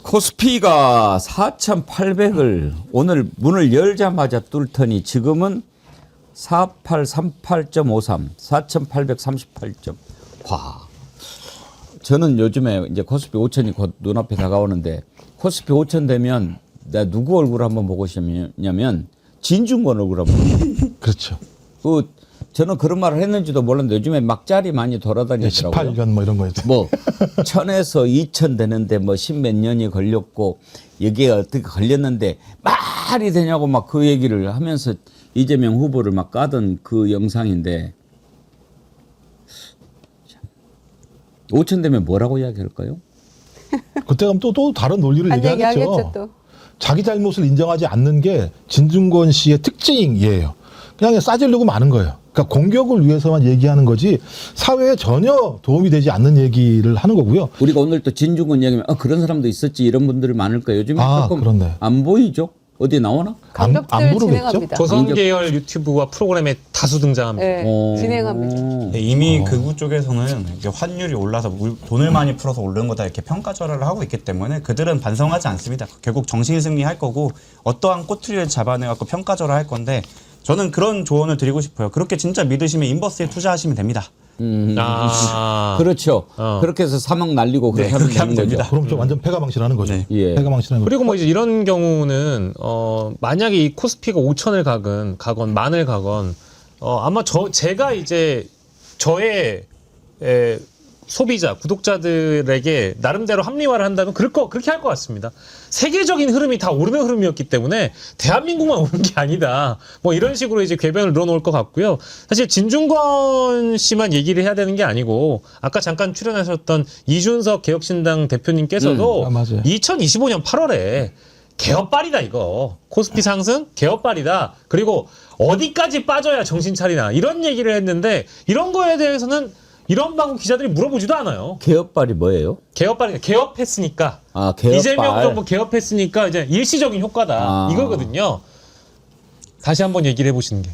코스피가 4,800을 오늘 문을 열자마자 뚫더니 지금은 4838.53, 4,838점. 와. 저는 요즘에 이제 코스피 5천이 곧 눈앞에 다가오는데 코스피 5천 되면 내가 누구 얼굴 한번 보고 싶냐면 진중권 얼굴 한번 보고. 그렇죠. 그 저는 그런 말을 했는지도 몰랐는데 요즘에 막자리 많이 돌아다니더라고요. 18년 뭐 이런 거였죠. 뭐 1000에서 2000 되는데 뭐 10몇 년이 걸렸고 여기에 어떻게 걸렸는데 말이 되냐고 막 그 얘기를 하면서 이재명 후보를 막 까던 그 영상인데 5000 되면 뭐라고 이야기할까요? 그때 가면 또 다른 논리를 한 얘기하겠죠. 얘기하겠죠 또. 자기 잘못을 인정하지 않는 게 진중권 씨의 특징이에요. 그냥 싸지려고 많은 거예요. 그러니까 공격을 위해서만 얘기하는 거지 사회에 전혀 도움이 되지 않는 얘기를 하는 거고요. 우리가 오늘 또 진중권 이야기하면 그런 사람도 있었지 이런 분들이 많을 거예요. 요즘에 조금 그렇네. 안 보이죠? 어디 나오나? 안 강력들 부르겠죠? 진행합니다. 조선 계열 유튜브와 프로그램에 다수 등장합니다. 네, 진행합니다. 네, 이미 극우 쪽에서는 이게 환율이 올라서 돈을 많이 풀어서 오른 거다 이렇게 평가절하를 하고 있기 때문에 그들은 반성하지 않습니다. 결국 정신승리할 거고 어떠한 꼬투리를 잡아내갖고 평가절을 할 건데 저는 그런 조언을 드리고 싶어요. 그렇게 진짜 믿으시면 인버스에 투자하시면 됩니다. 그렇죠. 그렇게 해서 3억 날리고 그렇게 네, 하면 그렇게 하면 되는 거죠. 됩니다. 그럼 좀 완전 패가망신하는 거죠. 네. 예. 패가망신하는 거죠. 그리고 뭐 이제 이런 경우는 만약에 이 코스피가 5천을 가건 만을 가건 아마 제가 이제 저의 소비자 구독자들에게 나름대로 합리화를 한다면 그렇게 할 것 같습니다. 세계적인 흐름이 다 오르는 흐름이었기 때문에 대한민국만 오른 게 아니다. 뭐 이런 식으로 이제 궤변을 늘어놓을 것 같고요. 사실 진중권 씨만 얘기를 해야 되는 게 아니고 아까 잠깐 출연하셨던 이준석 개혁신당 대표님께서도 맞아요. 2025년 8월에 개업발이다 이거. 코스피 상승 개업발이다. 그리고 어디까지 빠져야 정신 차리나 이런 얘기를 했는데 이런 거에 대해서는 이런 방송 기자들이 물어보지도 않아요. 개업발이 뭐예요? 개업발이 개업했으니까 개업발. 이재명 정부 개업했으니까 이제 일시적인 효과다 이거거든요. 다시 한번 얘기를 해보시는 게.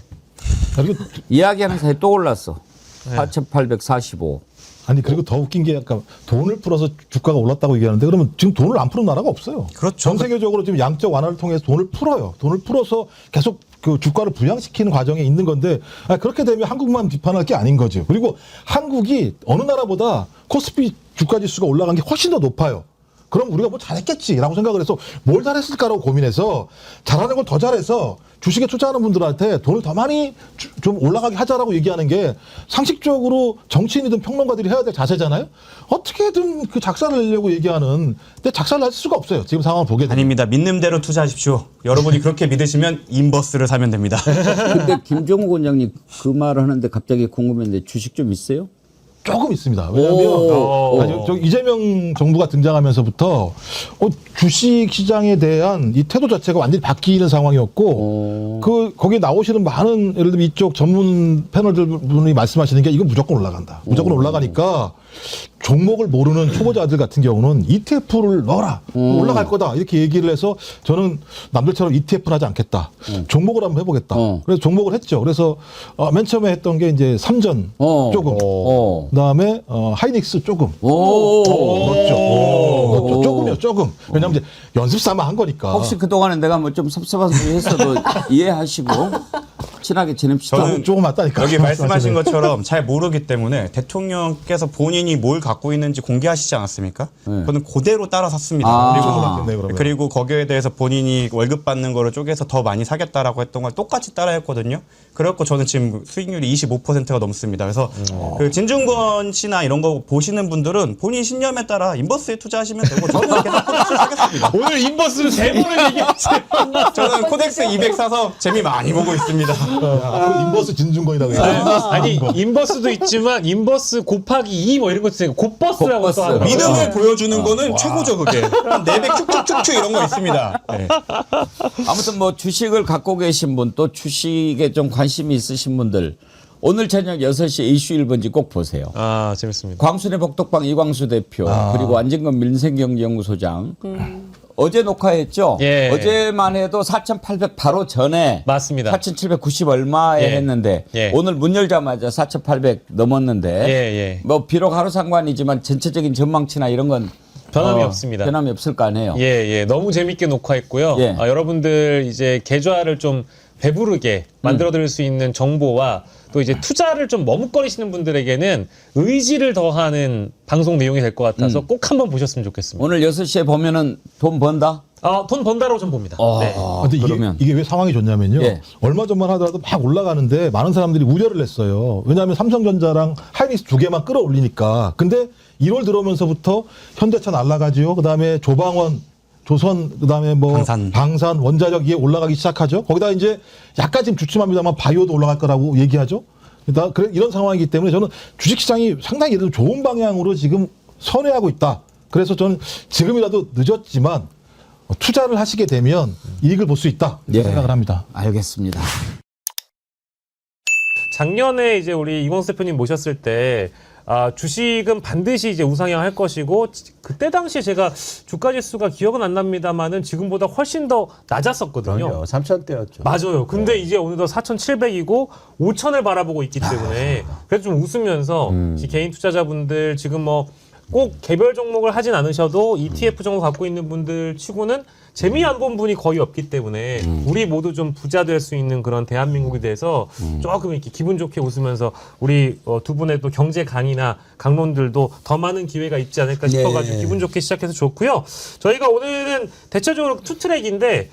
그리고 이야기하는 사이에 또 올랐어. 4,845. 아니 그리고 더 웃긴 게 약간 돈을 풀어서 주가가 올랐다고 얘기하는데 그러면 지금 돈을 안 푸는 나라가 없어요. 그렇죠. 전 세계적으로 지금 양적 완화를 통해서 돈을 풀어요. 돈을 풀어서 계속 그 주가를 부양시키는 과정에 있는 건데 그렇게 되면 한국만 비판할 게 아닌 거죠. 그리고 한국이 어느 나라보다 코스피 주가 지수가 올라간 게 훨씬 더 높아요. 그럼 우리가 뭐 잘했겠지라고 생각을 해서 뭘 잘했을까라고 고민해서 잘하는 걸 더 잘해서 주식에 투자하는 분들한테 돈을 더 많이 좀 올라가게 하자라고 얘기하는 게 상식적으로 정치인이든 평론가들이 해야 될 자세잖아요. 어떻게든 그 작사를 내려고 얘기하는 근데 작사를 할 수가 없어요. 지금 상황을 보게 되면. 아닙니다. 믿는 대로 투자하십시오. 여러분이 그렇게 믿으시면 인버스를 사면 됩니다. 근데 김종욱 원장님 그 말을 하는데 갑자기 궁금했는데 주식 좀 있어요? 조금 있습니다. 왜냐하면 저 이재명 정부가 등장하면서부터 주식 시장에 대한 이 태도 자체가 완전히 바뀌는 상황이었고 거기에 나오시는 많은 예를 들면 이쪽 전문 패널들 분이 말씀하시는 게 이거 무조건 올라간다. 무조건 올라가니까 종목을 모르는 초보자들 같은 경우는 ETF를 넣어라. 올라갈 거다. 이렇게 얘기를 해서 저는 남들처럼 ETF를 하지 않겠다. 종목을 한번 해보겠다. 그래서 종목을 했죠. 그래서 맨 처음에 했던 게 이제 삼전 조금. 그다음에 하이닉스 조금. 넣었죠. 조금이요. 조금. 왜냐하면 이제 연습 삼아 한 거니까. 혹시 그동안에 내가 뭐 좀 섭섭한 소리 했어도 이해하시고 친하게 지냅시다. 저는 조금 맞다니까. 여기 말씀하신 것처럼 잘 모르기 때문에 대통령께서 본인이 뭘 갖고 있는지 공개하시지 않았습니까? 저는 그대로 따라 샀습니다. 그리고 거기에 대해서 본인이 월급 받는 거를 쪼개서 더 많이 사겠다라고 했던 걸 똑같이 따라 했거든요. 그래갖고 저는 지금 수익률이 25%가 넘습니다. 그래서 그 진중권 씨나 이런 거 보시는 분들은 본인 신념에 따라 인버스에 투자하시면 되고 저는 계속 코덱스 사겠습니다. 오늘 인버스를 3번을 얘기했어요. 저는 코덱스 200 사서 재미 많이 보고 있습니다. 인버스 진중권이라고 얘기해요. 아니 인버스도 있지만 인버스 곱하기 2 뭐 이런 거 있으니까 곱버스라고 곱버스. 또 하더라고요. 믿음을 보여주는 거는 최고죠, 그게. 내백 축축축축 이런 거 있습니다. 네. 아무튼 뭐 주식을 갖고 계신 분 또 주식에 좀 관심이 있으신 분들 오늘 저녁 6시 이슈 1번지 꼭 보세요. 재밌습니다. 광순의 복덕방 이광수 대표 그리고 안진건 민생경제연구소장 어제 녹화했죠. 예. 어제만 해도 4,800 바로 전에 맞습니다. 4,790 얼마에 예. 했는데 예. 오늘 문 열자마자 4,800 넘었는데 예. 뭐 비록 하루 상관이지만 전체적인 전망치나 이런 건 변함이 없습니다. 변함이 없을 거 아니에요. 예. 너무 재밌게 녹화했고요. 예. 여러분들 이제 계좌를 좀 배부르게 만들어 드릴 수 있는 정보와 또 이제 투자를 좀 머뭇거리시는 분들에게는 의지를 더하는 방송 내용이 될 것 같아서 꼭 한번 보셨으면 좋겠습니다. 오늘 6시에 보면은 돈 번다? 돈 번다라고 좀 봅니다. 네. 근데 그러면 이게 왜 상황이 좋냐면요. 예. 얼마 전만 하더라도 막 올라가는데 많은 사람들이 우려를 했어요. 왜냐하면 삼성전자랑 하이닉스 두 개만 끌어올리니까. 근데 1월 들어오면서부터 현대차 날라가지요. 그다음에 조방원, 조선, 그다음에 뭐 방산, 원자력 이게 올라가기 시작하죠. 거기다 이제 약간 지금 주춤합니다만 바이오도 올라갈 거라고 얘기하죠. 그래 이런 상황이기 때문에 저는 주식시장이 상당히 예를 들어 좋은 방향으로 지금 선회하고 있다. 그래서 저는 지금이라도 늦었지만 투자를 하시게 되면 이익을 볼 수 있다 예. 생각을 합니다. 알겠습니다. 작년에 이제 우리 이광수 대표님 모셨을 때 주식은 반드시 이제 우상향 할 것이고 그때 당시에 제가 주가 지수가 기억은 안 납니다만은 지금보다 훨씬 더 낮았었거든요. 3,000대였죠. 맞아요. 근데 이제 어느덧 4,700이고 5,000을 바라보고 있기 때문에 그래서 좀 웃으면서 개인 투자자분들 지금 뭐 꼭 개별 종목을 하진 않으셔도 ETF 정도 갖고 있는 분들 치고는 재미 안 본 분이 거의 없기 때문에 우리 모두 좀 부자 될 수 있는 그런 대한민국에 대해서 조금 이렇게 기분 좋게 웃으면서 우리 두 분의 또 경제 강의나 강론들도 더 많은 기회가 있지 않을까 싶어가지고 기분 좋게 시작해서 좋고요. 저희가 오늘은 대체적으로 투 트랙인데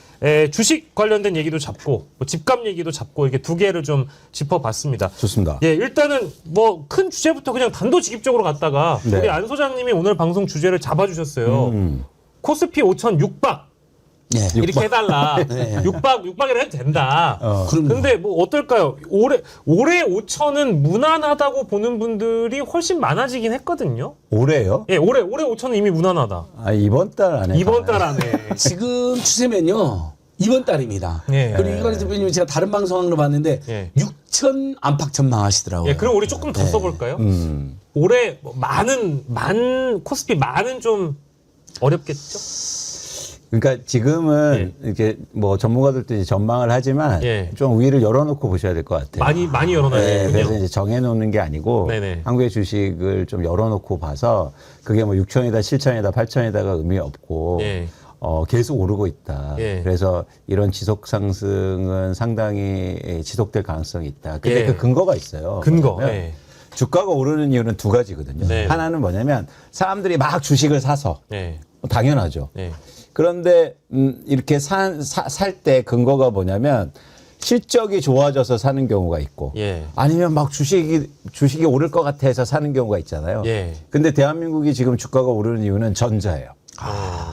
주식 관련된 얘기도 잡고 뭐 집값 얘기도 잡고 이렇게 두 개를 좀 짚어봤습니다. 좋습니다. 예, 일단은 뭐 큰 주제부터 그냥 단도직입적으로 갔다가 네. 우리 안 소장님이 오늘 방송 주제를 잡아주셨어요. 코스피 5천 6박. 네. 이렇게 해달라. 6박이라 해도 된다. 그럼요. 근데 뭐 어떨까요? 올해 5천은 무난하다고 보는 분들이 훨씬 많아지긴 했거든요. 올해요? 예, 올해 5천은 이미 무난하다. 이번 달 안에. 이번 달 안에. 지금 추세면요. 이번 달입니다. 예. 그리고 이광수 대표님 제가 다른 방송으로 봤는데 예. 6천 안팎 전망하시더라고요. 예, 그럼 우리 조금 더 써볼까요? 올해 뭐 코스피 만은 좀 어렵겠죠? 그러니까 지금은 이렇게 뭐 전문가들도 이제 전망을 하지만 예. 좀 위를 열어놓고 보셔야 될 것 같아요. 많이 열어놔야 네, 되군요. 그래서 이제 정해놓는 게 아니고 네네. 한국의 주식을 좀 열어놓고 봐서 그게 뭐 6천이다, 7천이다, 8천이다가 의미 없고 예. 계속 오르고 있다. 예. 그래서 이런 지속 상승은 상당히 지속될 가능성이 있다. 근데 예. 그 근거가 있어요. 근거. 뭐냐면 예. 주가가 오르는 이유는 두 가지거든요. 네. 하나는 뭐냐면 사람들이 막 주식을 사서 예. 당연하죠. 예. 그런데 이렇게 살 때 근거가 뭐냐면 실적이 좋아져서 사는 경우가 있고 예. 아니면 막 주식이 오를 것 같아서 사는 경우가 있잖아요. 예. 근데 대한민국이 지금 주가가 오르는 이유는 전자예요.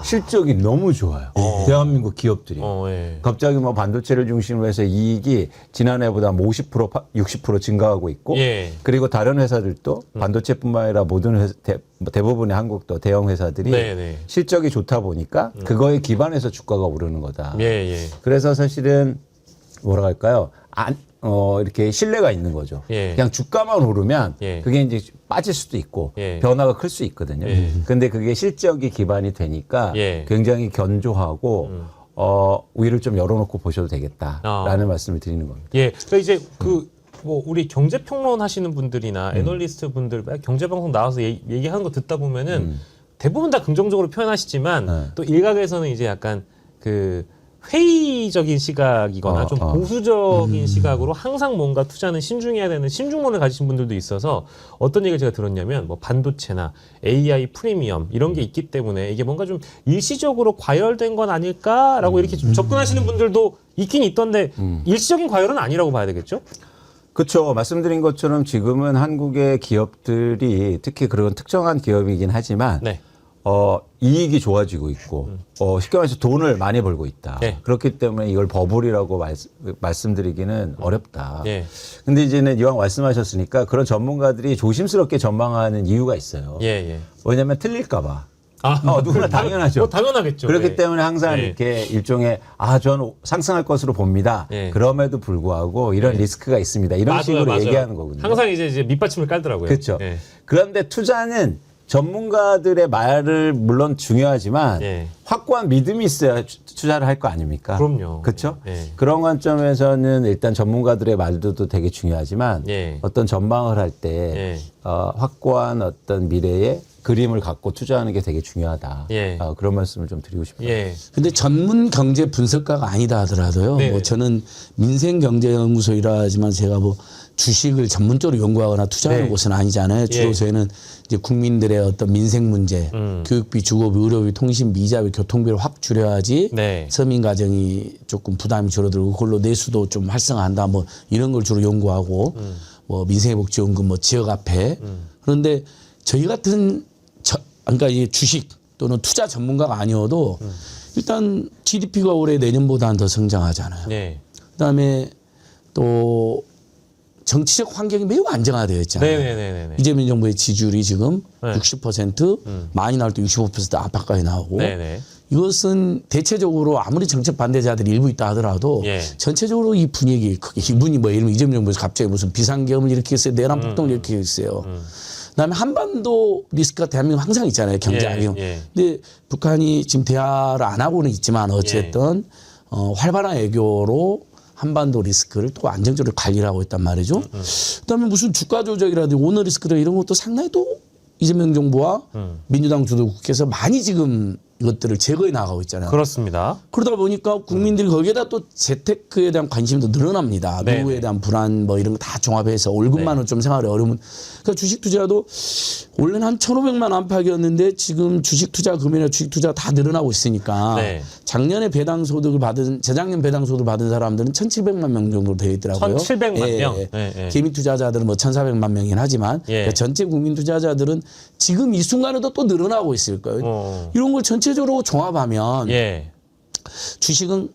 실적이 너무 좋아요. 대한민국 기업들이. 예. 갑자기 뭐 반도체를 중심으로 해서 이익이 지난해보다 뭐 50%, 60% 증가하고 있고 예. 그리고 다른 회사들도 반도체뿐만 아니라 모든 회사, 대부분의 한국도 대형 회사들이 네네. 실적이 좋다 보니까 그거에 기반해서 주가가 오르는 거다. 예. 그래서 사실은 뭐라 할까요? 이렇게 신뢰가 있는 거죠. 예. 그냥 주가만 오르면 예. 그게 이제 빠질 수도 있고 예. 변화가 클 수 있거든요. 예. 근데 그게 실적이 기반이 되니까 예. 굉장히 견조하고 위를 좀 열어놓고 보셔도 되겠다라는 말씀을 드리는 겁니다. 예. 그러니까 이제 뭐 우리 경제 평론 하시는 분들이나 애널리스트 분들 경제 방송 나와서 얘기하는 거 듣다 보면은 대부분 다 긍정적으로 표현하시지만 네. 또 일각에서는 이제 약간 회의적인 시각이거나 좀 보수적인 시각으로 항상 뭔가 투자는 신중해야 되는 신중론을 가지신 분들도 있어서 어떤 얘기를 제가 들었냐면 뭐 반도체나 AI 프리미엄 이런 게 있기 때문에 이게 뭔가 좀 일시적으로 과열된 건 아닐까라고 이렇게 좀 접근하시는 분들도 있긴 있던데 일시적인 과열은 아니라고 봐야 되겠죠? 그렇죠. 말씀드린 것처럼 지금은 한국의 기업들이 특히 그런 특정한 기업이긴 하지만 네. 이익이 좋아지고 있고 쉽게 말해서 돈을 많이 벌고 있다. 네. 그렇기 때문에 이걸 버블이라고 말씀드리기는 어렵다. 예. 근데 이제는 이왕 말씀하셨으니까 그런 전문가들이 조심스럽게 전망하는 이유가 있어요. 예. 왜냐하면 틀릴까 봐. 누구나 당연하죠. 당연하겠죠. 그렇기 예. 때문에 항상 예. 이렇게 일종의 저는 상승할 것으로 봅니다. 예. 그럼에도 불구하고 이런 리스크가 있습니다. 이런 식으로 얘기하는 거거든요. 항상 이제 밑받침을 깔더라고요. 그렇죠. 예. 그런데 투자는 전문가들의 말을 물론 중요하지만 예. 확고한 믿음이 있어야 투자를 할 거 아닙니까? 그럼요. 그렇죠? 예. 그런 관점에서는 일단 전문가들의 말도 되게 중요하지만 예. 어떤 전망을 할 때 예. 확고한 어떤 미래의 그림을 갖고 투자하는 게 되게 중요하다. 예. 그런 말씀을 좀 드리고 싶어요. 예. 근데 전문 경제 분석가가 아니다 하더라도요. 네. 뭐 저는 민생경제연구소 일하지만 제가 뭐 주식을 전문적으로 연구하거나 투자하는 네. 곳은 아니잖아요. 주로 예. 저희는 이제 국민들의 어떤 민생 문제, 교육비, 주거비, 의료비, 통신비, 이자비, 교통비를 확 줄여야지 네. 서민 가정이 조금 부담이 줄어들고 그걸로 내수도 좀 활성화한다. 뭐 이런 걸 주로 연구하고 뭐 민생복지원금, 뭐 지역화폐. 그런데 저희 같은 그러니까 이 주식 또는 투자 전문가가 아니어도 일단 GDP가 올해 내년보다는 더 성장하잖아요. 네. 그다음에 또 정치적 환경이 매우 안정화되어 있잖아요. 네네네네. 이재명 정부의 지지율이 지금 네. 60% 많이 나올 때 65% 압박까지 나오고 네네. 이것은 대체적으로 아무리 정책 반대자들이 일부 있다 하더라도 예. 전체적으로 이 분위기 크게 이분이 뭐 이러면 이재명 정부에서 갑자기 무슨 비상계엄을 일으켰어요. 내란 폭동을 일으켰어요. 그다음에 한반도 리스크가 대한민국 항상 있잖아요. 경제 예, 악영. 예. 근데 북한이 지금 대화를 안 하고는 있지만 어쨌든 활발한 외교로 한반도 리스크를 또 안정적으로 관리를 하고 있단 말이죠. 그다음에 무슨 주가 조작이라든지 오너 리스크라 이런 것도 상당히 또 이재명 정부와 민주당 주도국께서 많이 지금 이것들을 제거해 나가고 있잖아요. 그렇습니다. 그러다 보니까 국민들이 거기에다 또 재테크에 대한 관심도 늘어납니다. 네, 노후에 네. 대한 불안 뭐 이런 거 다 종합해서 월급만은 좀 생활이 어려우면 그러니까 주식 투자도 원래는 한 1,500만 안팎이었는데 지금 주식 투자 금액이나 주식 투자 다 늘어나고 있으니까 네. 작년에 배당 소득을 받은 재작년 배당 소득을 받은 사람들은 1,700만 명 정도 되어 있더라고요. 1,700만 명? 예. 예. 개미 투자자들은 뭐 1,400만 명이긴 하지만 예. 그러니까 전체 국민 투자자들은 지금 이 순간에도 또 늘어나고 있을 거예요. 이런 걸 전체적으로 종합하면 예. 주식은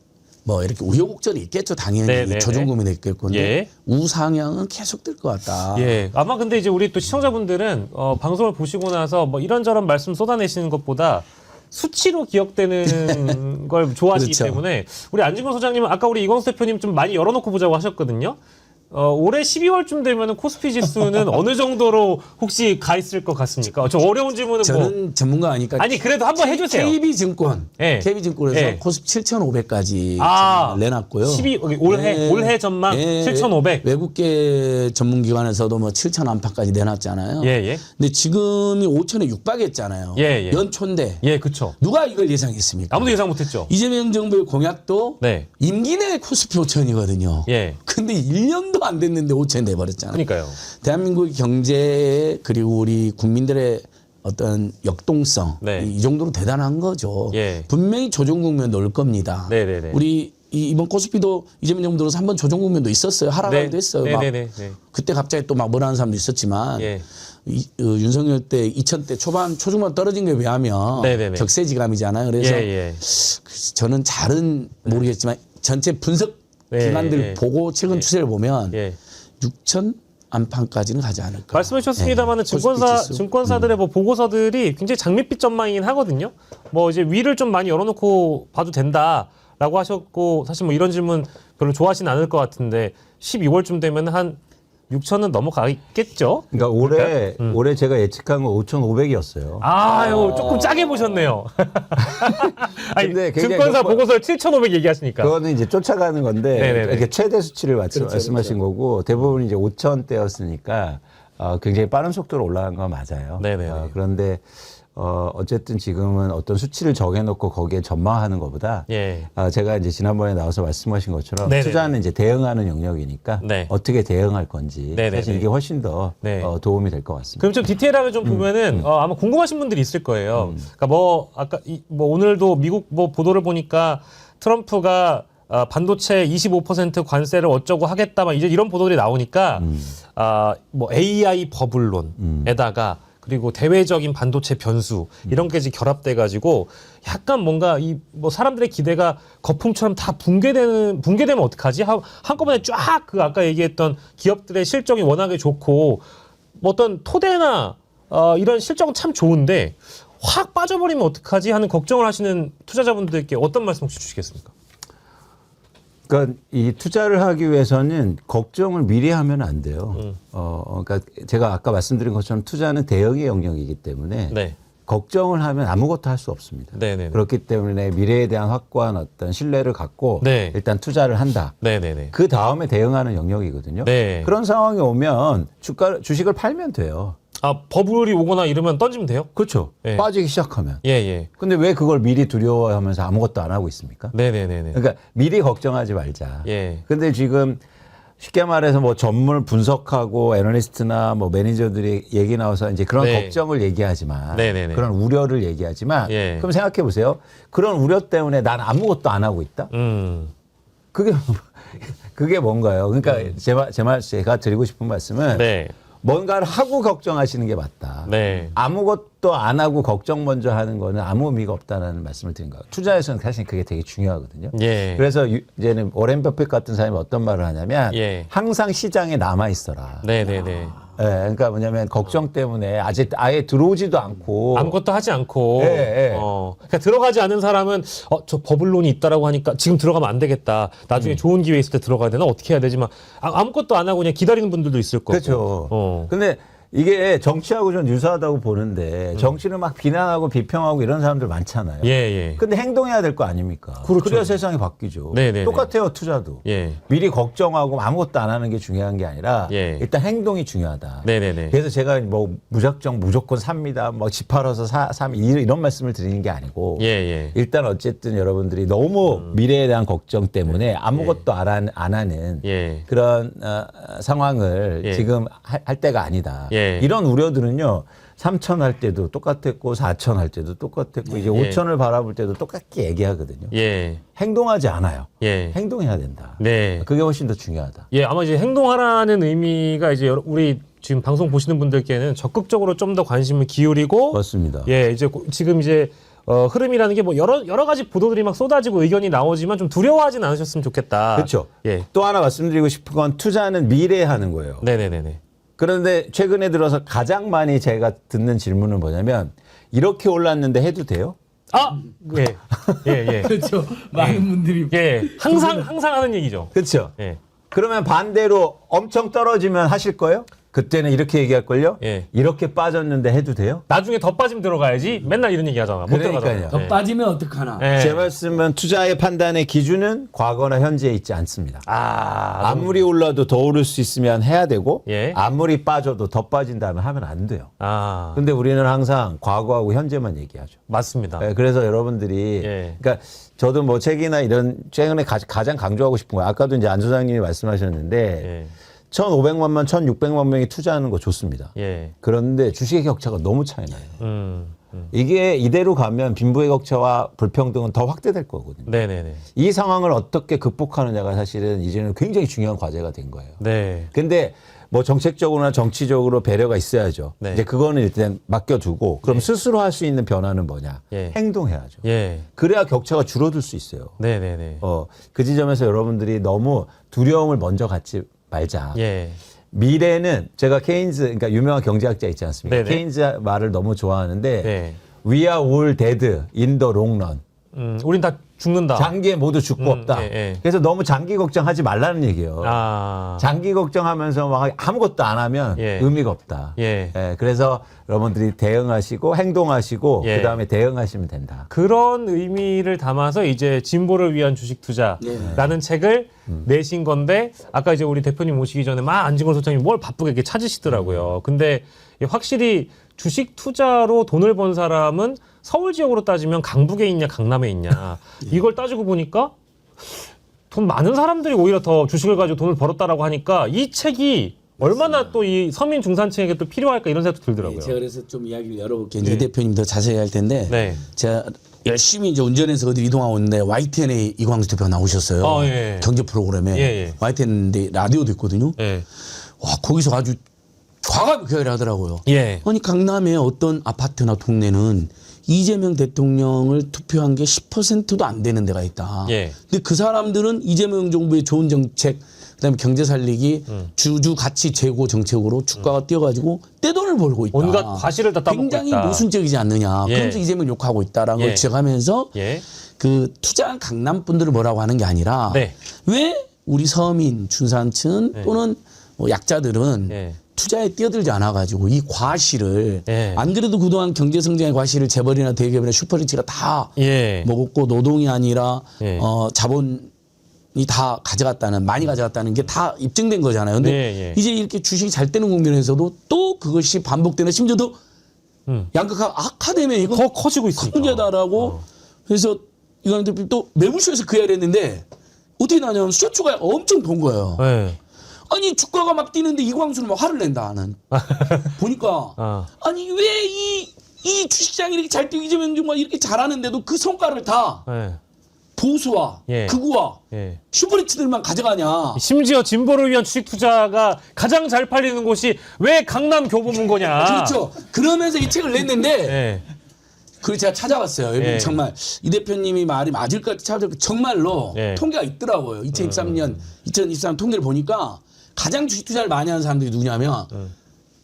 뭐 이렇게 우여곡절이 있겠죠. 당연히 네네네. 조정금이 있겠건데 예. 우상향은 계속될 것 같다. 예. 아마 근데 이제 우리 또 시청자분들은 방송을 보시고 나서 뭐 이런저런 말씀 쏟아내시는 것보다 수치로 기억되는 걸 좋아하시기 그렇죠. 때문에 우리 안진걸 소장님은 아까 우리 이광수 대표님 좀 많이 열어놓고 보자고 하셨거든요. 올해 12월쯤 되면 코스피 지수는 어느 정도로 혹시 가 있을 것 같습니까? 저 어려운 질문은 저는 전문가 아니까 아니 그래도 한번 해주세요. KB증권, 예. KB증권에서 예. 코스피 7,500까지 내놨고요. 12 올해 전망 7,500. 외국계 전문기관에서도 뭐 7,000 안팎까지 내놨잖아요. 예, 예. 근데 지금이 5,000에 육박했잖아요. 예, 예. 연초인데 예, 그렇죠. 누가 이걸 예상했습니까? 아무도 예상 못했죠. 이재명 정부의 공약도 네. 임기 내에 코스피 5,000이거든요. 예. 근데 1년도 안 됐는데 5,000 돼버렸잖아요. 그러니까요. 대한민국 경제 그리고 우리 국민들의 어떤 역동성 네. 이 정도로 대단한 거죠. 예. 분명히 조정 국면도 올 겁니다. 네네네. 우리 이번 코스피도 이재명 정부 들어서 한번 조정 국면도 있었어요. 하락하기도 했어요. 막 네네네. 네. 그때 갑자기 또 막 뭐라는 사람도 있었지만 예. 윤석열 때 2000대 초중반 떨어진 거에 비하면 네네네. 격세지감이잖아요. 그래서 예, 예. 저는 잘은 모르겠지만 전체 분석 기관들 예, 예. 보고 최근 추세를 보면 예. 6천 안팎까지는 가지 않을까. 말씀해 주셨습니다만은 네. 코스피 지수. 증권사들의 뭐 보고서들이 굉장히 장밋빛 전망이긴 하거든요. 뭐 이제 위를 좀 많이 열어놓고 봐도 된다라고 하셨고 사실 뭐 이런 질문 별로 좋아하시는 않을 것 같은데 12월쯤 되면 한 6천은 넘어가겠죠? 그러니까 올해 제가 예측한 건 5,500이었어요. 아유 조금 짜게 보셨네요. 아니, 근데 굉장히 증권사 높아- 보고서를 7,500 얘기하시니까. 그거는 이제 쫓아가는 건데 네네네. 이렇게 최대 수치를 말씀하신 거고 대부분 이제 5,000대였으니까 굉장히 빠른 속도로 올라간 건 맞아요. 네네네. 그런데 어쨌든 지금은 어떤 수치를 정해놓고 거기에 전망하는 것보다 예. 제가 이제 지난번에 나와서 말씀하신 것처럼 네네네. 투자는 이제 대응하는 영역이니까 네. 어떻게 대응할 건지 네네네. 사실 이게 훨씬 더 네. 도움이 될 것 같습니다. 그럼 좀 디테일하게 좀 보면은 아마 궁금하신 분들이 있을 거예요. 그러니까 뭐 아까 뭐 오늘도 미국 뭐 보도를 보니까 트럼프가 반도체 25% 관세를 어쩌고 하겠다 막 이제 이런 보도들이 나오니까 뭐 AI 버블론에다가 그리고 대외적인 반도체 변수 이런 게 지금 결합돼 가지고 약간 뭔가 이 뭐 사람들의 기대가 거품처럼 다 붕괴되면 어떡하지? 한꺼번에 쫙 그 아까 얘기했던 기업들의 실적이 워낙에 좋고 뭐 어떤 토대나 이런 실적은 참 좋은데 확 빠져버리면 어떡하지 하는 걱정을 하시는 투자자분들께 어떤 말씀 혹시 주시겠습니까? 그러니까 이 투자를 하기 위해서는 걱정을 미리 하면 안 돼요. 그러니까 제가 아까 말씀드린 것처럼 투자는 대응의 영역이기 때문에 네. 걱정을 하면 아무것도 할 수 없습니다. 네네네. 그렇기 때문에 미래에 대한 확고한 어떤 신뢰를 갖고 네. 일단 투자를 한다. 네네네. 그 다음에 대응하는 영역이거든요. 네. 그런 상황이 오면 주식을 팔면 돼요. 아, 버블이 오거나 이러면 던지면 돼요? 그렇죠. 예. 빠지기 시작하면. 예, 예. 근데 왜 그걸 미리 두려워하면서 아무것도 안 하고 있습니까? 네네네네. 그러니까 미리 걱정하지 말자. 예. 근데 지금 쉽게 말해서 뭐 전문을 분석하고 애널리스트나 뭐 매니저들이 얘기 나와서 이제 그런 네. 걱정을 얘기하지만 네네네. 그런 우려를 얘기하지만 예. 그럼 생각해 보세요. 그런 우려 때문에 난 아무것도 안 하고 있다? 그게 뭔가요? 그러니까 제가 드리고 싶은 말씀은 네. 뭔가를 하고 걱정하시는 게 맞다. 네. 아무것도 안 하고 걱정 먼저 하는 거는 아무 의미가 없다는 말씀을 드린 거예요. 투자에서는 사실 그게 되게 중요하거든요. 예. 그래서 이제는 워렌 버핏 같은 사람이 어떤 말을 하냐면 예. 항상 시장에 남아 있어라. 네네네. 예, 그러니까 뭐냐면 걱정 때문에 아예 들어오지도 않고 아무것도 하지 않고 예, 예. 그러니까 들어가지 않은 사람은 저 버블론이 있다라고 하니까 지금 들어가면 안 되겠다. 나중에 좋은 기회 있을 때 들어가야 되나 어떻게 해야 되지만 아무것도 안 하고 그냥 기다리는 분들도 있을 거고. 그렇죠. 근데 이게 정치하고 좀 유사하다고 보는데 정치를 막 비난하고 비평하고 이런 사람들 많잖아요. 예, 예. 근데 행동해야 될 거 아닙니까? 그렇죠. 그래야 세상이 바뀌죠. 네네네. 똑같아요, 투자도. 예. 미리 걱정하고 아무것도 안 하는 게 중요한 게 아니라 예. 일단 행동이 중요하다. 네네네. 그래서 제가 뭐 무조건 삽니다. 뭐 집 팔아서 이런 말씀을 드리는 게 아니고 예, 예. 일단 어쨌든 여러분들이 너무 미래에 대한 걱정 때문에 아무것도 안 하는 예. 그런 상황을 예. 지금 할 때가 아니다. 예. 이런 우려들은요. 3천 할 때도 똑같았고 4천 할 때도 똑같았고 이제 5천을 바라볼 때도 똑같게 얘기하거든요. 예. 행동하지 않아요. 예. 행동해야 된다. 네. 그게 훨씬 더 중요하다. 예, 아마 이제 행동하라는 의미가 이제 우리 지금 방송 보시는 분들께는 적극적으로 좀 더 관심을 기울이고 맞습니다. 예, 이제 지금 이제 흐름이라는 게 뭐 여러 가지 보도들이 막 쏟아지고 의견이 나오지만 좀 두려워하진 않으셨으면 좋겠다. 그렇죠. 예. 또 하나 말씀드리고 싶은 건 투자는 미래에 하는 거예요. 네네네네. 그런데 최근에 들어서 가장 많이 제가 듣는 질문은 뭐냐면 이렇게 올랐는데 해도 돼요? 아, 예, 예, 예. 그렇죠. 많은 분들이 예, 항상 하는 얘기죠. 그렇죠. 예. 그러면 반대로 엄청 떨어지면 하실 거예요? 그때는 이렇게 얘기할걸요? 예. 이렇게 빠졌는데 해도 돼요? 나중에 더 빠지면 들어가야지. 맨날 이런 얘기 하잖아. 못 그러니까요. 들어가잖아. 더 빠지면 어떡하나. 예. 제 말씀은 투자의 판단의 기준은 과거나 현재에 있지 않습니다. 아, 아무리 올라도 더 오를 수 있으면 해야 되고 예. 아무리 빠져도 더 빠진다면 하면 안 돼요. 아, 근데 우리는 항상 과거하고 현재만 얘기하죠. 맞습니다. 네, 그래서 여러분들이 예. 그러니까 저도 뭐 책이나 이런 최근에 가장 강조하고 싶은 거예요. 아까도 이제 안 소장님이 말씀하셨는데 예. 1,500만 명, 1,600만 명이 투자하는 거 좋습니다. 예. 그런데 주식의 격차가 너무 차이 나요. 이게 이대로 가면 빈부의 격차와 불평등은 더 확대될 거거든요. 네네네. 이 상황을 어떻게 극복하느냐가 사실은 이제는 굉장히 중요한 과제가 된 거예요. 네. 근데 뭐 정책적으로나 정치적으로 배려가 있어야죠. 네. 이제 그거는 일단 맡겨두고 그럼 스스로 할 수 있는 변화는 뭐냐? 예. 행동해야죠. 예. 그래야 격차가 줄어들 수 있어요. 네네네. 그 지점에서 여러분들이 너무 두려움을 먼저 갖지 말자. 예. 미래는 제가 케인즈, 그러니까 유명한 경제학자 있지 않습니까? 네네. 케인즈 말을 너무 좋아하는데 네. We are all dead in the long run. 우린 다 죽는다. 장기에 모두 죽고 없다. 예, 예. 그래서 너무 장기 걱정하지 말라는 얘기예요. 아. 장기 걱정하면서 막 아무것도 안 하면 예. 의미가 없다. 예. 그래서 여러분들이 대응하시고 행동하시고 예. 그다음에 대응하시면 된다. 그런 의미를 담아서 이제 진보를 위한 주식 투자라는 책을 내신 건데 아까 이제 우리 대표님 오시기 전에 막 안진걸 소장님이 뭘 바쁘게 이렇게 찾으시더라고요. 근데 확실히 주식 투자로 돈을 번 사람은 서울 지역으로 따지면 강북에 있냐 강남에 있냐 이걸 따지고 보니까 돈 많은 사람들이 오히려 더 주식을 가지고 돈을 벌었다라고 하니까 이 책이 얼마나 또 이 서민 중산층에게 또 필요할까 이런 생각도 들더라고요. 제가 그래서 좀 이야기를 열어볼게요. 이제 대표님 더 자세히 할 텐데 네. 제가 열심히 이제 운전해서 어디 이동하고 있는데 YTN에 이광수 대표가 나오셨어요. 예. 경제 프로그램에 예. YTN인데 라디오도 있거든요. 예. 와 거기서 아주 과감하게 하더라고요. 예. 아니 강남의 어떤 아파트나 동네는 이재명 대통령을 투표한 게 10%도 안 되는 데가 있다. 예. 근데 그 사람들은 이재명 정부의 좋은 정책, 그다음에 경제 살리기, 주주 가치 제고 정책으로 주가가 뛰어가지고 떼돈을 벌고 있다. 온갖 과실을 다 따먹고 굉장히 있다. 모순적이지 않느냐. 예. 그러면서 이재명 욕하고 있다라는 예. 걸 지적하면서 예. 그 투자한 강남 분들을 뭐라고 하는 게 아니라 네. 왜 우리 서민, 중산층 또는 뭐 약자들은 예. 투자에 뛰어들지 않아가지고 이 과실을 예. 안 그래도 그동안 경제 성장의 과실을 재벌이나 대기업이나 슈퍼리치가 다 예. 먹었고 노동이 아니라 예. 자본의 다 가져갔다는 많이 가져갔다는 게 다 입증된 거잖아요. 근데 예. 이제 이렇게 주식이 잘 되는 국면에서도 또 그것이 반복되는 심지어 더 양극화가 악화되면 이거 더 커지고 있으니까. 큰 문제다라고 그래서 이광 대표 또 매물쇼에서 그 이야기를 했는데 어떻게 나냐면 수요추가 엄청 본 거예요. 네. 아니 주가가 막 뛰는데 이광수는 막 화를 낸다 나는 보니까 아니 왜 이 주식시장이 이렇게 잘 뛰고 이재명 정부가 이렇게 잘하는데도 그 성과를 다 네. 보수와 예. 극우와 예. 슈퍼리치들만 가져가냐. 심지어 진보를 위한 주식 투자가 가장 잘 팔리는 곳이 왜 강남 교보문고냐. 그렇죠. 그러면서 이 책을 냈는데 예. 그걸 제가 찾아봤어요. 여러분 예. 정말 이 대표님이 말이 맞을까 찾아봤 정말로 예. 통계가 있더라고요. 2023년, 2023 통계를 보니까 가장 주식 투자를 많이 하는 사람들이 누구냐면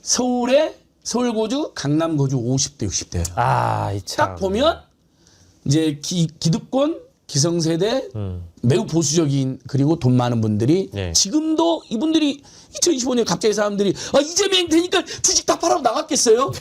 서울에 서울 거주, 강남 거주 50대, 60대예요. 아, 이 참. 딱 보면 이제 기득권, 기성세대, 매우 보수적인 그리고 돈 많은 분들이 네. 지금도 이분들이 2025년에 갑자기 사람들이 이재명 되니까 주식 다 팔아고 나갔겠어요?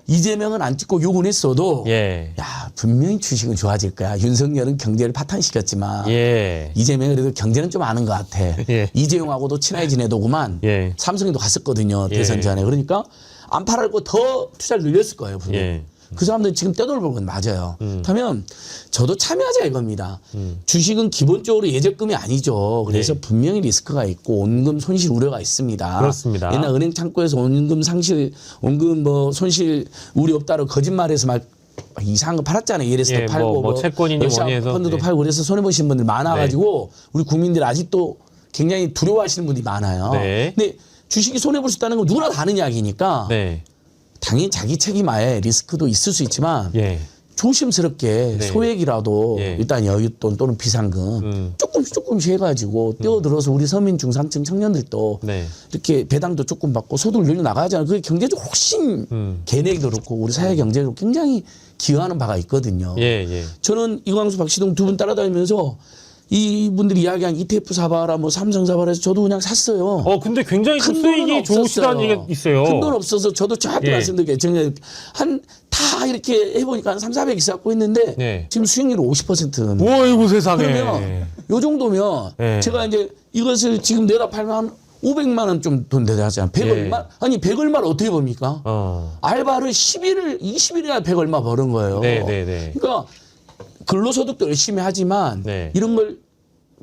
이재명은 안 찍고 욕은 했어도 예. 야 분명히 주식은 좋아질 거야. 윤석열은 경제를 파탄시켰지만 예. 이재명은 그래도 경제는 좀 아는 것 같아. 예. 이재용하고도 친하게 지내더구만. 예. 삼성에도 갔었거든요. 예. 대선 전에. 그러니까 안 팔고 더 투자를 늘렸을 거예요. 분명히. 예. 그 사람들은 지금 떼돌볼 건 맞아요. 그렇다면 저도 참여하자 이겁니다. 주식은 기본적으로 예적금이 아니죠. 그래서 네. 분명히 리스크가 있고 원금 손실 우려가 있습니다. 그렇습니다. 옛날 은행 창구에서 원금 상실, 원금 뭐 손실 우려 없다고 거짓말해서 막 이상한 거 팔았잖아요. ELS도 예, 팔고 뭐 채권이니 러시아 뭐니 해서. 펀드도 네. 팔고 그래서 손해 보신 분들 많아가지고 우리 국민들 아직도 굉장히 두려워하시는 분들이 많아요. 네. 근데 주식이 손해 볼 수 있다는 건 누구나 다 아는 이야기니까 네. 당연히 자기 책임하에 리스크도 있을 수 있지만 예. 조심스럽게 네. 소액이라도 예. 일단 여윳돈 또는 비상금 조금씩 해가지고 뛰어들어서 우리 서민 중산층 청년들도 네. 이렇게 배당도 조금 받고 소득을 늘려 나가잖아요. 그게 경제적으로 훨씬 개내기도 그렇고 우리 사회 경제로 굉장히 기여하는 바가 있거든요. 예. 예. 저는 이광수 박시동 두 분 따라다니면서 이분들이 이야기한 ETF 사봐라 뭐 삼성 사봐라 해서 저도 그냥 샀어요. 근데 굉장히 좀 큰 돈은 수익이 좋으시다는 얘기가 있어요. 큰 돈 없어서 저도 정확히 예. 말씀드릴게요. 다 이렇게 해보니까 한 3, 400 있었고 했는데 네. 지금 수익률 50%는 어이구 세상에. 그러면 요 정도면 예. 제가 이제 이것을 지금 내다 팔면 한 500만 원 좀 돈 되잖아요. 100 예. 얼마? 아니 100 얼마를 어떻게 법니까? 알바를 10일, 20일이나 100 얼마 버는 거예요. 네. 그러니까 근로소득도 열심히 하지만 네. 이런 걸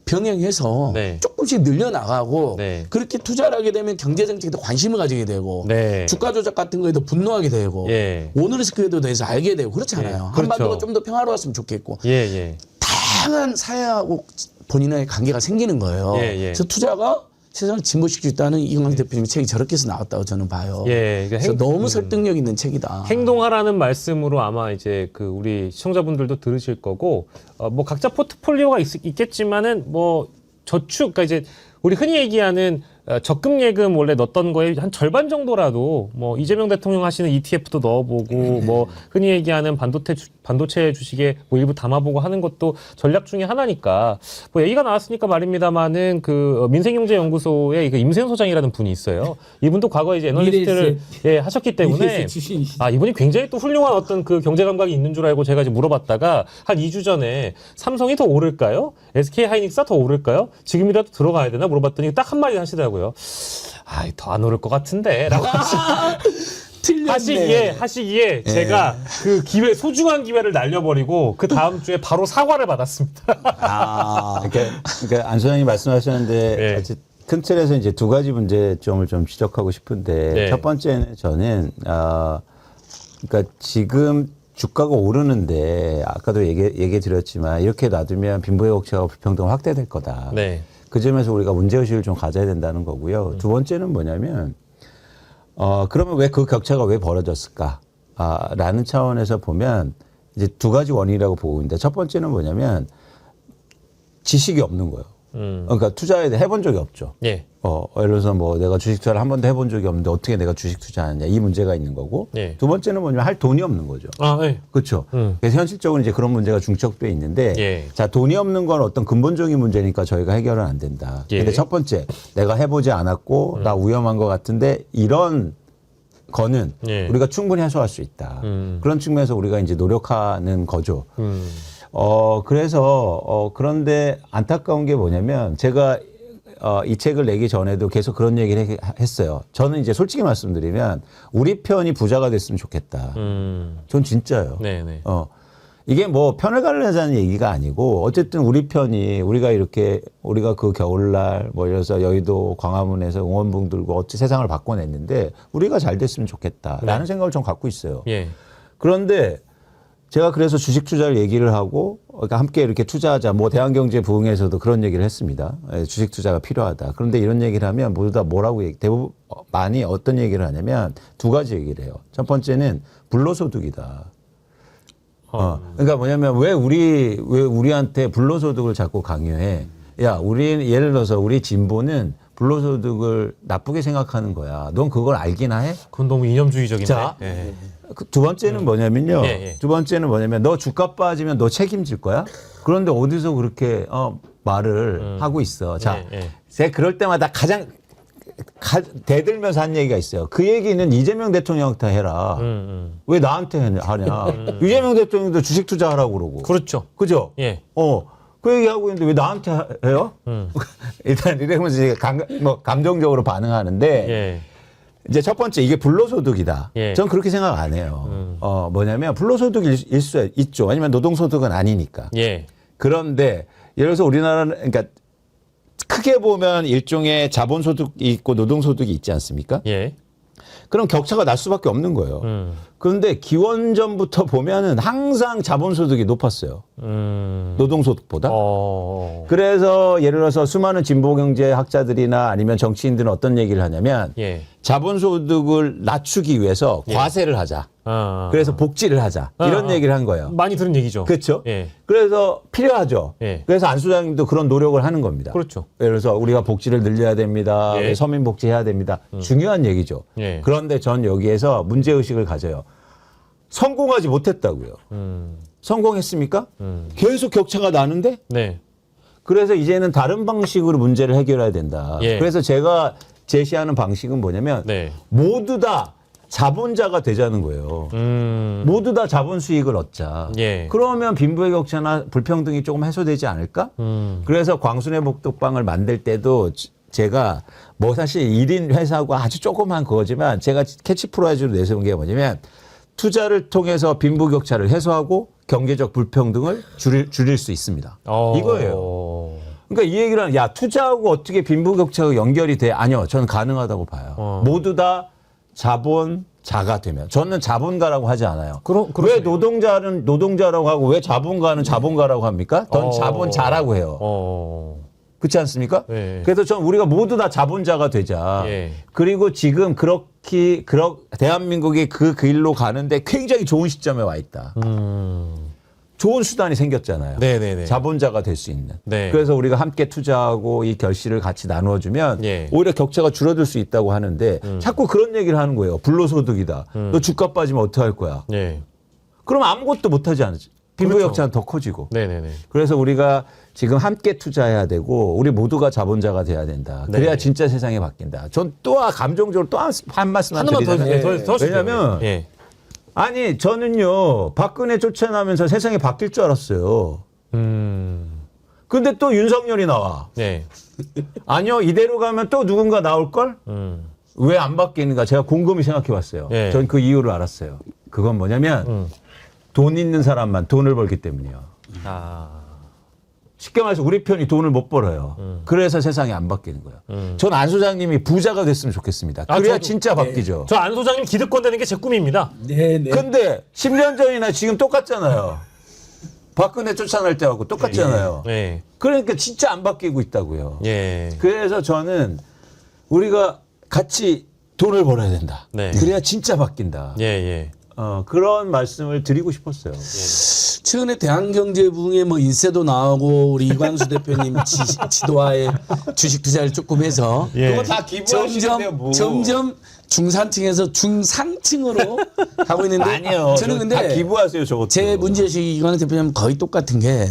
병행해서 네. 조금씩 늘려나가고 네. 그렇게 투자를 하게 되면 경제정책에도 관심을 가지게 되고 네. 주가 조작 같은 거에도 분노하게 되고 예. 오너리스크에도 대해서 알게 되고 그렇잖아요. 예. 그렇죠. 한반도가 좀 더 평화로웠으면 좋겠고 예. 다양한 사회하고 본인의 관계가 생기는 거예요. 예. 그래서 투자가 세상을 진보시킬 수 있다는 이광수 대표님 책이 저렇게 해서 나왔다고 저는 봐요. 예. 그래서 너무 설득력 있는 책이다. 행동하라는 말씀으로 아마 이제 그 우리 시청자분들도 들으실 거고 뭐 각자 포트폴리오가 있겠지만은 뭐 저축 그러니까 이제 우리 흔히 얘기하는 적금 예금 원래 넣었던 거에 한 절반 정도라도 뭐 이재명 대통령 하시는 ETF도 넣어보고 뭐 흔히 얘기하는 반도체 주식에 뭐 일부 담아보고 하는 것도 전략 중에 하나니까 뭐 얘기가 나왔으니까 말입니다만은 그 민생경제연구소의 그 임세현 소장이라는 분이 있어요. 이분도 과거에 이제 애널리스트를 하셨기 때문에 이분이 굉장히 또 훌륭한 어떤 그 경제 감각이 있는 줄 알고 제가 이제 물어봤다가 한 2주 전에 삼성이 더 오를까요? SK 하이닉스가 더 오를까요? 지금이라도 들어가야 되나 물어봤더니 딱 한마디 하시더라고요. 더 안 오를 것 같은데 라고 하시기에 제가 그 소중한 기회를 날려버리고 그 다음 주에 바로 사과를 받았습니다. 그러니까 안 소장님 말씀하셨는데 네. 큰 틀에서 이제 두 가지 문제점을 좀 지적하고 싶은데 네. 첫 번째는 저는 그러니까 지금 주가가 오르는데 아까도 얘기 드렸지만 이렇게 놔두면 빈부의 격차가 불평등 확대될 거다. 네. 그 점에서 우리가 문제의식을 좀 가져야 된다는 거고요. 두 번째는 뭐냐면, 그러면 왜 그 격차가 왜 벌어졌을까? 라는 차원에서 보면 이제 두 가지 원인이라고 보고 있는데 첫 번째는 뭐냐면 지식이 없는 거예요. 그러니까 투자에 대해 해본 적이 없죠. 예. 예를 들어서 뭐 내가 주식 투자를 한 번도 해본 적이 없는데 어떻게 내가 주식 투자하느냐 이 문제가 있는 거고 예. 두 번째는 뭐냐면 할 돈이 없는 거죠. 네. 그렇죠. 그래서 현실적으로 이제 그런 문제가 중첩돼 있는데 예. 자 돈이 없는 건 어떤 근본적인 문제니까 저희가 해결은 안 된다. 예. 근데 첫 번째 내가 해보지 않았고 나 위험한 것 같은데 이런 거는 예. 우리가 충분히 해소할 수 있다. 그런 측면에서 우리가 이제 노력하는 거죠. 그런데 안타까운 게 뭐냐면 제가 이 책을 내기 전에도 계속 그런 얘기를 했어요. 저는 이제 솔직히 말씀드리면 우리 편이 부자가 됐으면 좋겠다. 전 진짜요. 네네. 이게 뭐 편을 가르자는 얘기가 아니고 어쨌든 우리 편이 우리가 그 겨울날 뭐 이래서 여의도 광화문에서 응원봉 들고 어찌 세상을 바꿔냈는데 우리가 잘 됐으면 좋겠다라는 생각을 좀 갖고 있어요. 예. 그런데 제가 그래서 주식 투자를 얘기를 하고 그러니까 함께 이렇게 투자하자. 뭐 대한경제 부흥에서도 그런 얘기를 했습니다. 주식 투자가 필요하다. 그런데 이런 얘기를 하면 모두 다 뭐라고 대부분 많이 어떤 얘기를 하냐면 두 가지 얘기를 해요. 첫 번째는 불로소득이다. 그러니까 뭐냐면 왜 우리한테 불로소득을 자꾸 강요해? 야, 예를 들어서 우리 진보는 불로소득을 나쁘게 생각하는 거야. 넌 그걸 알기나 해? 그건 너무 이념주의적인데. 자, 예. 두 번째는 뭐냐면요. 예. 두 번째는 뭐냐면 너 주가 빠지면 너 책임질 거야? 그런데 어디서 그렇게 말을 하고 있어. 자, 제가 그럴 때마다 가장 대들면서 한 얘기가 있어요. 그 얘기는 이재명 대통령한테 해라. 왜 나한테 하냐. 이재명 대통령도 주식 투자하라고 그러고. 그렇죠. 그죠? 예. 그 얘기하고 있는데 왜 나한테 해요? 일단 이러면서 제가 감정적으로 반응하는데 예. 이제 첫 번째 이게 불로소득이다. 예. 전 그렇게 생각 안 해요. 뭐냐면 불로소득일 수 있죠. 아니면 노동소득은 아니니까. 예. 그런데 예를 들어서 우리나라는 그러니까 크게 보면 일종의 자본소득이 있고 노동소득이 있지 않습니까? 예. 그럼 격차가 날 수밖에 없는 거예요. 그런데 기원전부터 보면은 항상 자본소득이 높았어요. 노동소득보다. 그래서 예를 들어서 수많은 진보경제학자들이나 아니면 정치인들은 어떤 얘기를 하냐면 예. 자본소득을 낮추기 위해서 과세를 하자. 그래서 복지를 하자. 이런 얘기를 한 거예요. 많이 들은 얘기죠. 그렇죠? 예. 그래서 필요하죠. 예. 그래서 안 소장님도 그런 노력을 하는 겁니다. 그렇죠. 예를 들어서 우리가 복지를 늘려야 됩니다. 예. 서민 복지해야 됩니다. 중요한 얘기죠. 예. 그런데 전 여기에서 문제의식을 가져요. 성공하지 못했다고요. 성공했습니까? 계속 격차가 나는데? 네. 그래서 이제는 다른 방식으로 문제를 해결해야 된다. 예. 그래서 제가 제시하는 방식은 뭐냐면 네. 모두 다 자본자가 되자는 거예요. 모두 다 자본 수익을 얻자. 예. 그러면 빈부의 격차나 불평등이 조금 해소되지 않을까? 그래서 광순회 복덕방을 만들 때도 제가 뭐 사실 1인 회사고 아주 조그만 그거지만 제가 캐치프라이즈로 내세운 게 뭐냐면 투자를 통해서 빈부 격차를 해소하고 경제적 불평등을 줄일 수 있습니다. 이거예요. 그러니까 이 얘기를 하는 야 투자하고 어떻게 빈부 격차가 연결이 돼? 아니요. 저는 가능하다고 봐요. 모두 다 자본자가 되면 저는 자본가라고 하지 않아요. 왜 노동자는 노동자라고 하고 왜 자본가는 자본가라고 합니까? 전 자본자라고 해요. 그렇지 않습니까? 네. 그래서 전 우리가 모두 다 자본자가 되자. 예. 그리고 지금 대한민국이 그 길로 가는데 굉장히 좋은 시점에 와 있다. 좋은 수단이 생겼잖아요. 네네네. 자본자가 될 수 있는. 네. 그래서 우리가 함께 투자하고 이 결실을 같이 나누어주면 예. 오히려 격차가 줄어들 수 있다고 하는데 자꾸 그런 얘기를 하는 거예요. 불로소득이다. 너 주가 빠지면 어떡할 거야. 예. 그럼 아무것도 못하지 않지. 빈부 그렇죠. 격차는 더 커지고. 네네네. 그래서 우리가 지금 함께 투자해야 되고 우리 모두가 자본자가 돼야 된다. 그래야 네. 진짜 세상이 바뀐다. 전 또 감정적으로 또 한 말씀 하나만 드리자면 더 왜냐하면 예. 아니 저는요 박근혜 쫓아나면서 세상이 바뀔 줄 알았어요. 근데 또 윤석열이 나와. 네. 아니요 이대로 가면 또 누군가 나올걸? 왜 안 바뀌는가 제가 곰곰이 생각해 봤어요. 예. 전 그 이유를 알았어요. 그건 뭐냐면 돈 있는 사람만 돈을 벌기 때문이에요. 쉽게 말해서 우리 편이 돈을 못 벌어요. 그래서 세상이 안 바뀌는 거예요. 전 안 소장님이 부자가 됐으면 좋겠습니다. 그래야 저도- 진짜 바뀌죠. 저 안 소장님 기득권 되는 게 제 꿈입니다. 네네. 근데 10년 전이나 지금 똑같잖아요. 박근혜 쫓아날 때하고 똑같잖아요. 네. 그러니까 진짜 안 바뀌고 있다고요. 예. 그래서 저는 우리가 같이 돈을 벌어야 된다. 네. 그래야 진짜 바뀐다. 예, 예. 그런 말씀을 드리고 싶었어요. 최근에 대한경제부흥에 뭐 인세도 나오고 우리 이광수 대표님 지도하에 주식 투자를 조금 해서 그거 다 기부하시는데요, 뭐. 점점 중산층에서 중상층으로 가고 있는데 아니요. 저는 근데 다 기부하세요, 저것도. 제 문제의식이 이광수 대표님 거의 똑같은 게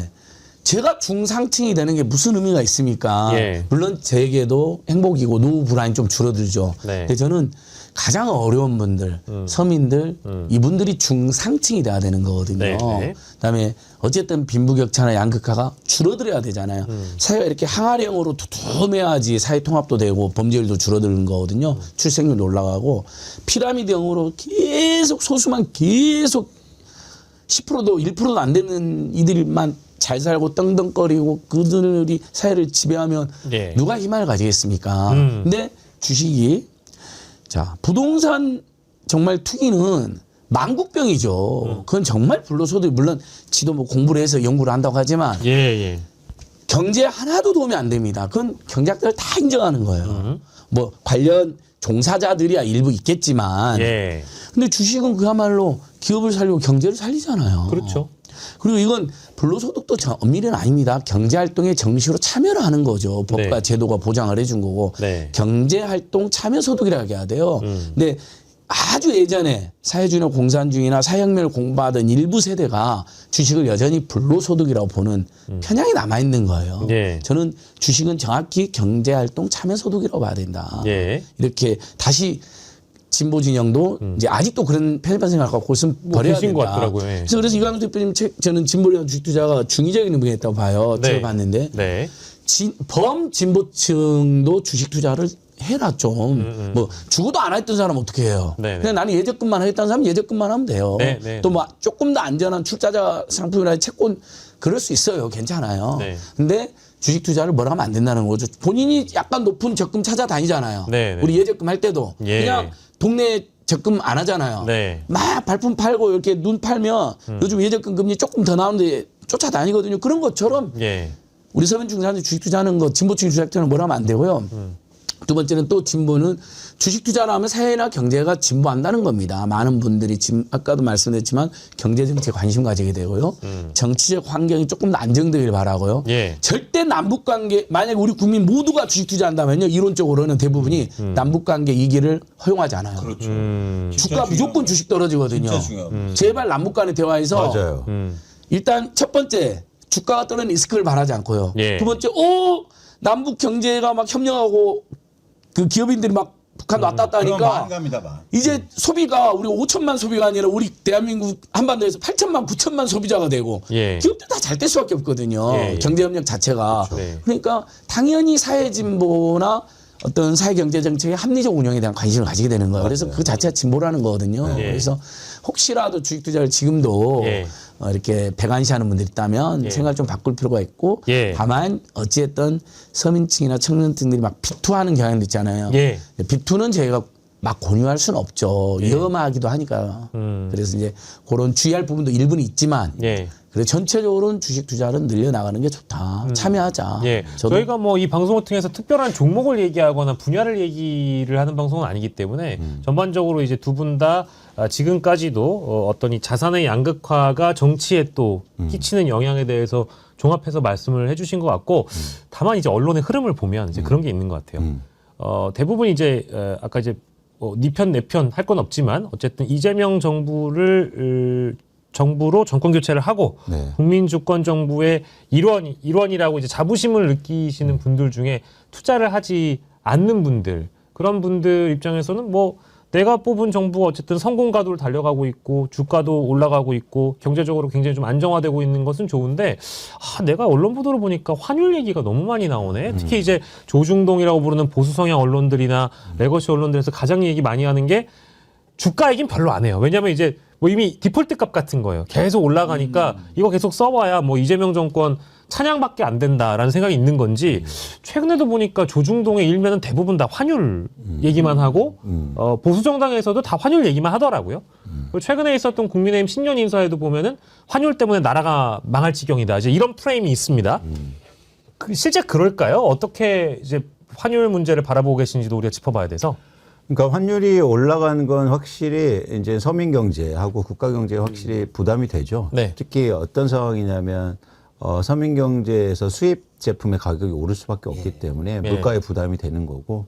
제가 중상층이 되는 게 무슨 의미가 있습니까? 예. 물론 제게도 행복이고 노후 불안이 좀 줄어들죠. 네. 근데 저는 가장 어려운 분들, 서민들, 이분들이 중상층이 돼야 되는 거거든요. 네, 네. 그다음에 어쨌든 빈부격차나 양극화가 줄어들어야 되잖아요. 사회가 이렇게 항아리형으로 두툼해야지 사회 통합도 되고 범죄율도 줄어드는 거거든요. 출생률도 올라가고 피라미드형으로 계속 소수만 계속 10%도 1%도 안 되는 이들만 잘 살고 떵떵거리고 그들이 사회를 지배하면 네. 누가 희망을 가지겠습니까? 근데 주식이 자 부동산 정말 투기는 만국병이죠. 그건 정말 불로소득 물론 지도 뭐 공부를 해서 연구를 한다고 하지만 예, 예. 경제에 하나도 도움이 안 됩니다. 그건 경제학들 다 인정하는 거예요. 뭐 관련 종사자들이야 일부 있겠지만 예. 근데 주식은 그야말로 기업을 살리고 경제를 살리잖아요. 그렇죠. 그리고 이건 불로소득도 엄밀히는 아닙니다. 경제활동에 정식으로 참여를 하는 거죠. 법과 네. 제도가 보장을 해준 거고 네. 경제활동 참여소득이라고 해야 돼요. 근데 아주 예전에 사회주의나 공산주의나 사회혁명을 공부하던 일부 세대가 주식을 여전히 불로소득이라고 보는 편향이 남아있는 거예요. 네. 저는 주식은 정확히 경제활동 참여소득이라고 봐야 된다. 예. 이렇게 다시 진보 진영도 이제 아직도 그런 편협한 생각을 갖고 있으면 버려야 계신 된다. 것 같더라고요. 예. 그래서 이광수 대표님 책 저는 진보련 주식 투자가 중의적인 의미가 있다고 봐요. 네. 책을 봤는데 네. 범진보층도 주식 투자를 해라 좀. 뭐 죽어도 안 했던 사람 어떻게 해요? 네, 네. 그냥 나는 예적금만 하겠다는 사람 예적금만 하면 돼요. 네, 네. 또 뭐 조금 더 안전한 출자자 상품이나 채권 그럴 수 있어요. 괜찮아요. 네. 근데 주식 투자를 뭐라 하면 안 된다는 거죠. 본인이 약간 높은 적금 찾아다니잖아요. 네, 네. 우리 예적금 할 때도 예. 그냥 동네 적금 안 하잖아요. 네. 막 발품 팔고 이렇게 눈 팔면 요즘 예적금 금리 조금 더 나오는데 쫓아다니거든요. 그런 것처럼 예. 우리 서민층 사람들이 주식 투자하는 거 진보층 주식 투자는 뭐라 하면 안 되고요. 두 번째는 또 진보는 주식 투자를 하면 사회나 경제가 진보한다는 겁니다. 많은 분들이 지금 아까도 말씀드렸지만 경제 정치에 관심 가지게 되고요. 정치적 환경이 조금 더 안정되길 바라고요. 예. 절대 남북 관계 만약에 우리 국민 모두가 주식 투자한다면요. 이론적으로는 대부분이 남북 관계 이기를 허용하지 않아요. 그렇죠. 주가 무조건 주식 떨어지거든요. 제발 남북 간의 대화에서 맞아요. 일단 첫 번째 주가가 떨어지는 리스크를 바라지 않고요. 예. 두 번째, 남북 경제가 막 협력하고 그 기업인들이 막 북한 왔다 갔다 하니까 이제 소비가 우리 5천만 소비가 아니라 우리 대한민국 한반도에서 8천만, 9천만 소비자가 되고 예. 기업들 다 잘 될 수밖에 없거든요. 예, 예. 경제협력 자체가. 네. 그러니까 당연히 사회진보나 어떤 사회경제정책의 합리적 운영에 대한 관심을 가지게 되는 거예요. 그래서 그 자체가 진보라는 거거든요. 예. 그래서 혹시라도 주식 투자를 지금도 예. 이렇게 배관시하는 분들이 있다면 생각을 좀 바꿀 필요가 있고 예. 다만 어찌됐든 서민층이나 청년층들이 막 비투하는 경향도 있잖아요. 예. 비투는 저희가 막 권유할 수는 없죠. 위험하기도 하니까. 그래서 이제 그런 주의할 부분도 일부는 있지만 예. 그래서 전체적으로는 주식 투자를 늘려나가는 게 좋다. 참여하자. 예. 저도 저희가 뭐 이 방송을 통해서 특별한 종목을 얘기하거나 분야를 얘기를 하는 방송은 아니기 때문에 전반적으로 이제 두 분 다 지금까지도 어떤 이 자산의 양극화가 정치에 또 끼치는 영향에 대해서 종합해서 말씀을 해주신 것 같고 다만 이제 언론의 흐름을 보면 이제 그런 게 있는 것 같아요. 대부분 이제 아까 이제 니 편 내 편 할 건 없지만 어쨌든 이재명 정부로 정권 교체를 하고 네. 국민 주권 정부의 일원이라고 이제 자부심을 느끼시는 분들 중에 투자를 하지 않는 분들 그런 분들 입장에서는 뭐 내가 뽑은 정부가 어쨌든 성공 가도를 달려가고 있고 주가도 올라가고 있고 경제적으로 굉장히 좀 안정화되고 있는 것은 좋은데 내가 언론 보도를 보니까 환율 얘기가 너무 많이 나오네. 특히 이제 조중동이라고 부르는 보수 성향 언론들이나 레거시 언론들에서 가장 얘기 많이 하는 게 주가 얘기는 별로 안 해요. 왜냐하면 이제 뭐 이미 디폴트 값 같은 거예요. 계속 올라가니까 이거 계속 써봐야 뭐 이재명 정권 찬양밖에 안 된다라는 생각이 있는 건지 최근에도 보니까 조중동의 일면은 대부분 다 환율 얘기만 하고 보수 정당에서도 다 환율 얘기만 하더라고요. 그리고 최근에 있었던 국민의힘 신년 인사에도 보면은 환율 때문에 나라가 망할 지경이다. 이제 이런 프레임이 있습니다. 실제 그럴까요? 어떻게 이제 환율 문제를 바라보고 계신지도 우리가 짚어봐야 돼서. 그러니까 환율이 올라가는 건 확실히 이제 서민 경제하고 국가 경제에 확실히 부담이 되죠. 네. 특히 어떤 상황이냐면 서민 경제에서 수입 제품의 가격이 오를 수밖에 없기 때문에 물가에 부담이 되는 거고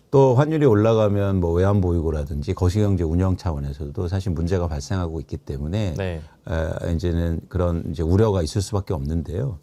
또 환율이 올라가면 뭐 외환 보유고라든지 거시경제 운영 차원에서도 사실 문제가 발생하고 있기 때문에 이제는 그런 이제 우려가 있을 수밖에 없는데요.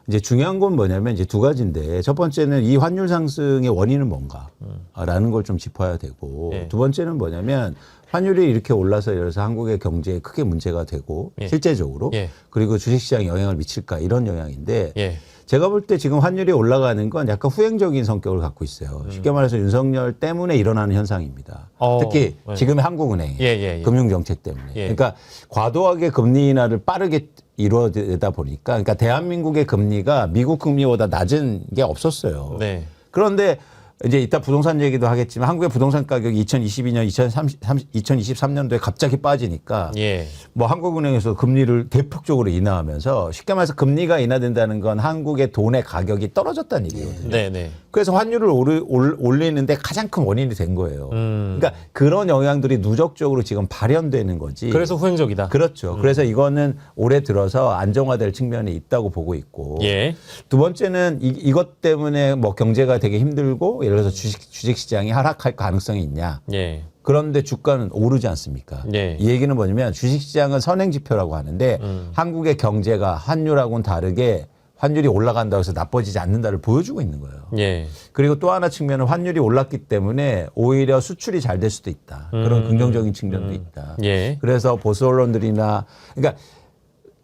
이제 중요한 건 뭐냐면 이제 두 가지인데 첫 번째는 이 환율 상승의 원인은 뭔가라는 걸 좀 짚어야 되고 두 번째는 뭐냐면 환율이 이렇게 올라서 이래서 한국의 경제에 크게 문제가 되고 예. 실제적으로 예. 그리고 주식시장에 영향을 미칠까 이런 영향인데 예. 제가 볼 때 지금 환율이 올라가는 건 약간 후행적인 성격을 갖고 있어요. 쉽게 말해서 윤석열 때문에 일어나는 현상입니다. 특히 예. 지금의 한국은행 예. 금융정책 때문에. 예. 그러니까 과도하게 금리 인하를 빠르게 이루어지다 보니까 그러니까 대한민국의 금리가 미국 금리보다 낮은 게 없었어요. 네. 그런데 이제 이따 부동산 얘기도 하겠지만 한국의 부동산 가격이 2022년, 2023년도에 갑자기 빠지니까 예. 뭐 한국은행에서 금리를 대폭적으로 인하하면서 쉽게 말해서 금리가 인하된다는 건 한국의 돈의 가격이 떨어졌다는 얘기거든요. 네. 그래서 환율을 올리는데 가장 큰 원인이 된 거예요. 그러니까 그런 영향들이 누적적으로 지금 발현되는 거지. 그래서 후행적이다. 그렇죠. 그래서 이거는 올해 들어서 안정화될 측면이 있다고 보고 있고. 예. 두 번째는 이것 때문에 뭐 경제가 되게 힘들고 예를 들어서 주식 시장이 하락할 가능성이 있냐. 예. 그런데 주가는 오르지 않습니까? 예. 이 얘기는 뭐냐면 주식시장은 선행지표라고 하는데 한국의 경제가 환율하고는 다르게 환율이 올라간다고 해서 나빠지지 않는다를 보여주고 있는 거예요. 예. 그리고 또 하나 측면은 환율이 올랐기 때문에 오히려 수출이 잘 될 수도 있다. 그런 긍정적인 측면도 있다. 예. 그래서 보수 언론들이나 그러니까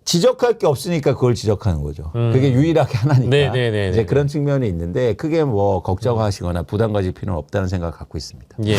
지적할 게 없으니까 그걸 지적하는 거죠. 그게 유일하게 하나니까. 네. 이제 그런 측면이 있는데 크게 뭐 걱정하시거나 부담 가질 필요는 없다는 생각을 갖고 있습니다. 예.